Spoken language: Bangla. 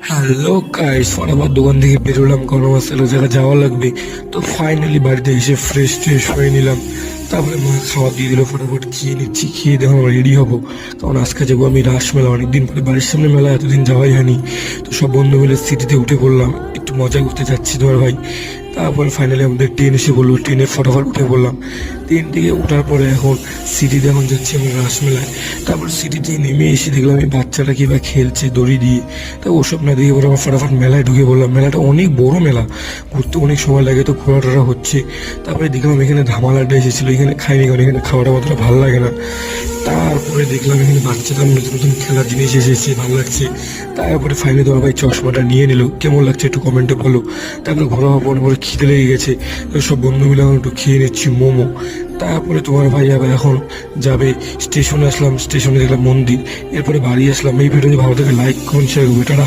হ্যালো গাইস, আবার দোকান থেকে বেরোলাম, কারণ আমার ছেলে জায়গা যাওয়া লাগবে। তো ফাইনালি বাড়িতে এসে ফ্রেশ ট্রেশ হয়ে নিলাম। তারপরে মা খাওয়া দিয়ে দিল, ফটাফট খেয়ে নিচ্ছি। খেয়ে দেখো রেডি হবো, কারণ আজকে যাবো আমি রাসমেলা। অনেকদিন পরে বাড়ির সামনে মেলা, এতদিন যাওয়াই হয়নি। তো সব বন্ধু মিলে সিটিতে উঠে পড়লাম, একটু মজা করতে যাচ্ছি তোমার ভাই। তারপরে ফাইনালি আমাদের ট্রেন এসে বললো, ট্রেনে ফটাফট উঠে পড়লাম। ট্রেন থেকে ওঠার পরে এখন সিটিতে এখন যাচ্ছি আমি রাসমেলায়। তারপর সিটিতে নেমে এসে দেখলাম এই বাচ্চাটা কি বা খেলছে দড়ি দিয়ে। তা ওসব না দেখে পরে আমার ফটাফট মেলায় ঢুকে পড়লাম। মেলাটা অনেক বড় মেলা, ঘুরতে অনেক সময় লাগে, তো ঘোরা টোরা হচ্ছে। তারপরে দেখলাম এখানে ধামালাটা এসেছিলো, এখানে খাইনি, কারণ এখানে খাওয়াটা অতটা ভালো লাগে না। তারপরে দেখলাম এখানে বাচ্চাদের নতুন নতুন খেলার জিনিস এসেছে, ভালো লাগছে। তারপরে ফাইনালি তোমার ভাই চশমাটা নিয়ে নিল, কেমন লাগছে একটু কমেন্টে বলো। তারপরে ঘোরা হওয়ার পরে খিদে লেগে গেছে, তো সব বন্ধু মিলে এখন একটু খেয়ে নিচ্ছি মোমো। তারপরে তোমার ভাই আবার এখন যাবে স্টেশনে। আসলাম স্টেশনে, দেখলাম মন্দির। এরপরে বাড়ি আসলাম। এই ভিডিওটি ভালো থেকে লাইক কমেন্ট শেয়ার করবে। টাটা।